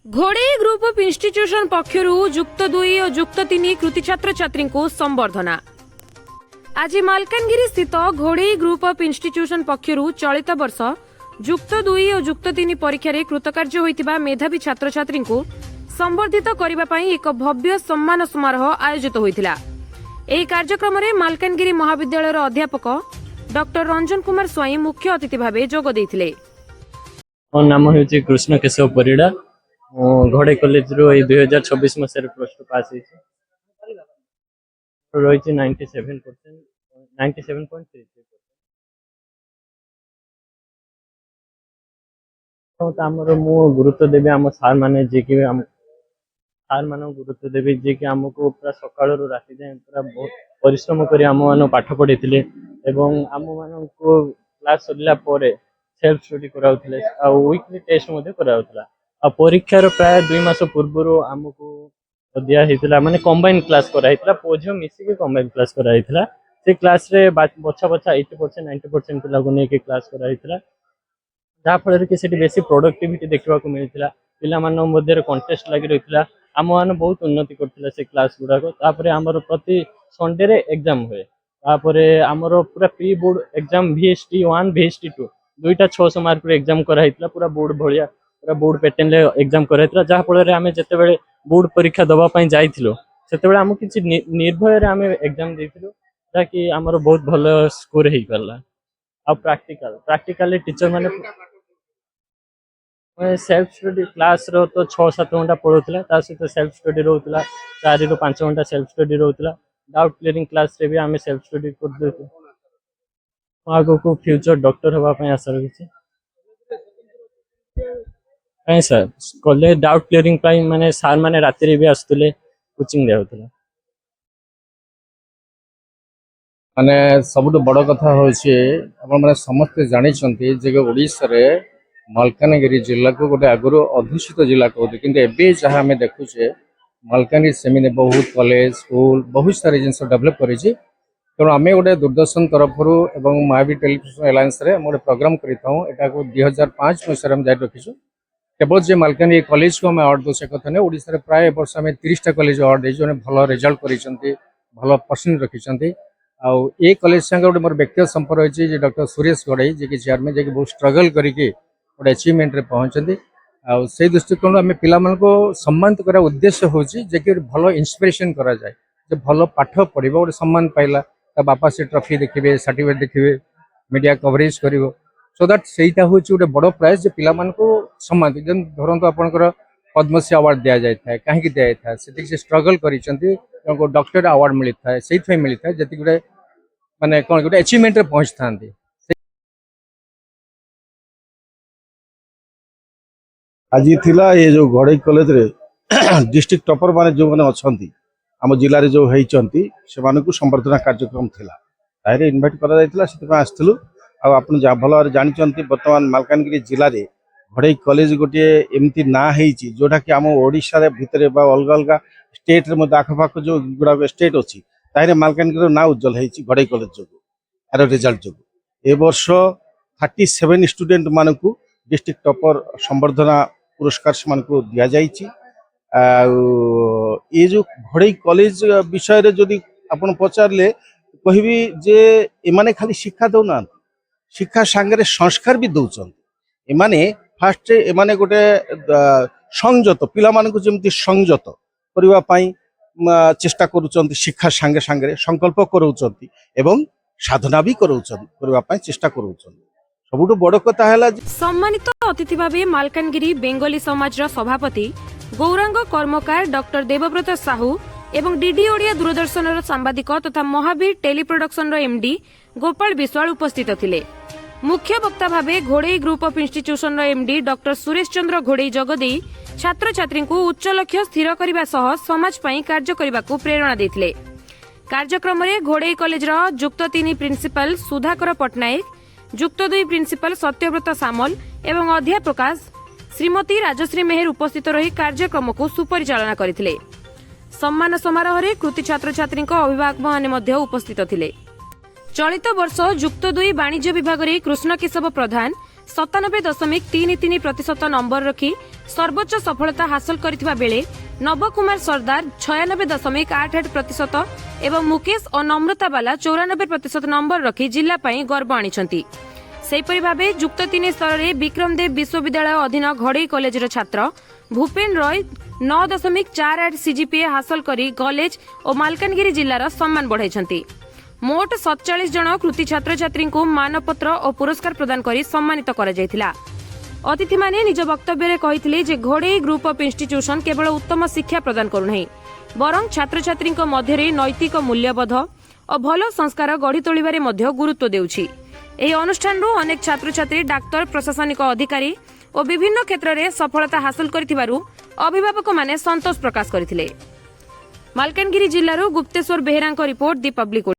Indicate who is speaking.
Speaker 1: घोड़े group of institution पक्षरु युक्त 2 और युक्त 3 कृति छात्र छात्री को संबर्धना। आज मालकानगिरी स्थित घोड़े ग्रुप ऑफ इंस्टीट्यूशन पक्षरु चलित वर्ष युक्त 2 और युक्त 3 परीक्षा रे कृतकार्य होइतिबा मेधावी छात्र छात्री को संबर्धित करबा पई एक भव्य सम्मान समारोह आयोजित होइतिला। एही कार्यक्रम रे मालकानगिरी महाविद्यालय अध्यापक डॉक्टर रंजन कुमार स्वाई मुख्य अतिथि भाबे जोग दैथिले।
Speaker 2: मो नाम होछि कृष्ण केशव परिडा। घोड़े कॉलेज रो 2026 मसिया प्लस टू पास रही 97.3%। तो आमर मु गुरुत्व देवी आम सार माने जे कि सार मान गुरुत्व देवी जे कि आमको पूरा सकाळ राति जाए पूरा बहुत परिश्रम कर आम मान पाठ पढ़ी एवं आम मान क्लास सरला सेल्फ स्टडी कराउथिले आ वीकली टेस्ट मध्ये कराउथला। आ परीक्षार प्राय 2 मास पूर्व आमको दिया हेतिला माने कंबाइन क्लास कराइतला पोझियो मिसी कंबाइन क्लास कराइतला। से क्लास रे बच्चा 80% 90% पिला को नेके क्लास कराइतला जा फल कि सेठी बेसी प्रोडक्टिविटी देखा मिलता। पिला मानन मध्य कंटेस्ट लगी रही आम मान बहुत उन्नति करथिला से क्लास गुड़ाक। तापर आमर प्रति संडे रे एग्जाम हुए। तापर आमर पूरा pre board exam VST 1 VST 2 दुईटा 600 मार्क एग्जाम कराइतला पूरा बोर्ड भलिया पूरा बोर्ड पैटर्न रे एग्जाम कराइतला। जा फल रे आमे जते बेले बोर्ड परीक्षा दबा पई जाइथिलो सेते बेले हम किछि निर्भय रे आमे एग्जाम देथिलो ताकि आमर बहुत भलो स्कोर हेई परला। आ प्रैक्टिकल टीचर माने सेल्फ स्टडी क्लास रो तो 6-7 घंटा पढ़ुला सहित सेल्फ स्टडी रोला 4 ରୁ 5 घंटा सेल्फ स्टडी रोला। डाउट क्लियरिंग क्लास रे भी आमे सेल्फ स्टडी कर देते। आगो को फ्यूचर डॉक्टर होबा पई आशा रखिछि। कहीं सर कॉलेज डाउट क्लियरिंग पई माने सर माने राति रे भी आस्तले कोचिंग दे होतला।
Speaker 3: माने सबुठ बड़ कथा होछि आपण माने समस्त जानि छथि जे ओडिसा रे मालकानगिरी जिला को गोटे आगुरी अधूषित जिला कहते कि एवं जहाँ आम देखुचे मालकानगिरी सेमिने बहुत कॉलेज स्कूल बहुत सारी जिन डेभलप कर तेणु आम गोटे दूरदर्शन तरफ एवं महावीर टेलीविजन एलायंस गोटे प्रोग्राम करता को 2005 मसीह जारी रखीचु। केवल जे मालकानगिरी कॉलेज को आम अवार्ड दो से कथा नहीं ओडिशा प्राय वर्ष आम 30टा कॉलेज अवार्ड देने भल रिजल्ट कर भल परसेंट रखिंट। आउ ये कॉलेज संगे गोटे मोर व्यक्तिगत संपर्क अच्छी डॉक्टर सुरेश गड़ई जी चेयरमैन जी बहुत स्ट्रगल करके गोटे अचिवमेंट पहुँचती। से दृष्टिकोण आम पे सम्मानित करा उद्देश्य हूँ जे भल इन्स्पिरेसन करा जाए जे भल पाठ पढ़ गोटे सम्मान पाइला बापा से ट्रॉफी देखिए सर्टिफिकेट देखिए मीडिया कवरेज कर सो दैट सेटा हूँ गोटे बड़ प्राइस जे पिला सम्मान धरतु आपंकर पद्मश्री अवार्ड दि जाए कहीं दि जाए से स्ट्रगल कर डॉक्टर अवार्ड मिलता है से मिलता है जी गोटे माने कौन गोटे अचिवमेंट पहुँच था।
Speaker 4: आज थिला ये जो घोड़े कॉलेज रे डिस्ट्रिक्ट टॉपर माने जो माने अछंती आम जिले में जो होती से संबर्धना कार्यक्रम थिला तारे इनवाइट करा जायतिला से आसथिलु। आपन जा भल जानिचंती वर्तमान मालकानगिरी जिले में घोड़े कॉलेज गोटे एमती ना हेची जोटा कि आम ओडिशा रे भितरे बा अलग अलग स्टेट रे मध्य आखपाख जो गुड़ा स्टेट अच्छी तारे मालकानगिरी ना उज्जवल हेची घोड़े कॉलेज जो यार रिजल्ट जो ए वर्ष 37 स्टूडेंट मानकू डिस्ट्रिक्ट टॉपर संबर्धना पुरस्कार से दि जाइए। ये जो घोड़े कॉलेज विषय रे जदि आपन पचारे कहबी जे एमाने खाली शिक्षा दौना शिक्षा सांगे संस्कार भी दौरान एमाने फास्ट एमाने गोटे संयत पिला मानकु जेमति संयत करबा पई चेष्टा करूचंती शिक्षा सांगे सांगे संकल्प करूचंती एवं साधना भी करूचंती करबा पई चेष्टा करूचंती। सबुठु बड़ कथा है
Speaker 1: सम्मानित अतिथि भावे मालकानगिरी बेंगली समाज सभापति गौरांग कर्मकार डॉक्टर देवव्रत साहू एवं डीडी ओडिया दूरदर्शन सांबादिक तथा महावीर टेलीप्रोडक्शन MD गोपाल विश्वाल उपस्थित थिले। मुख्य वक्ता Bhave Ghode group of institution MD doctor Suresh Chandra Ghode जगदे छात्र छात्री को उच्च लक्ष्य स्थिर करने सह समाज पई कार्य करने को प्रेरणा देथिले। कार्यक्रम में घोड़े कॉलेज युक्त 3 प्रिंसिपल सुधाकर पट्टनायक युक्त 2 प्रिंसिपल सत्यव्रत सामल एवं अध्यापका श्रीमती राजश्री मेहर उपस्थित रही कार्यक्रम को सुपरिचालना करथिले। सम्मान समारोह रे कृति छात्र छात्री अभिभावक माने उपस्थित थिले। चलित वर्ष युक्त 2 वाणिज्य विभाग रे कृष्ण केशव प्रधान 97.33% नंबर रखी सर्वोच्च सफलता हासिल करथिबा बेले नवकुमार सरदार 96.88% एवं मुकेश और नम्रता बाला 94% नंबर रखी जिला पई गर्व आनिछंती। सेहीपरि भावे युक्त 3 स्तर में विक्रमदेव विश्वविद्यालय अधीन घड़ई कॉलेज छात्र भूपेन रॉय 9.48 सीजीपीए हासिल करी कॉलेज और मालकानगिरी जिलार सम्मान बढ़ाई। मोट 47 जन कृति छात्र छात्री को मानपत्र और पुरस्कार प्रदान करी सम्मानित करा जायथिला। अतिथि माने निज वक्तव्य में कहिथिले जे घोड़ई ग्रुप ऑफ इंस्टीट्यूशन केवल उत्तम शिक्षा प्रदान करूनाही बरं छात्र छात्री मध्य नैतिक मूल्यबोध और भल संस्कार गढ़ी तोलिबारे मध्य गुरुत्व देउछि। एही अनुष्ठान अनेक छात्र छात्री डाक्तर प्रशासनिक अधिकारी और विभिन्न क्षेत्र में सफलता हासिल करिथिबारु अभिभावक माने संतोष प्रकाश करथिले। मालकानगिरी जिल्लारू गुप्तेश्वर बेहेरांक रिपोर्ट दी पब्लिक।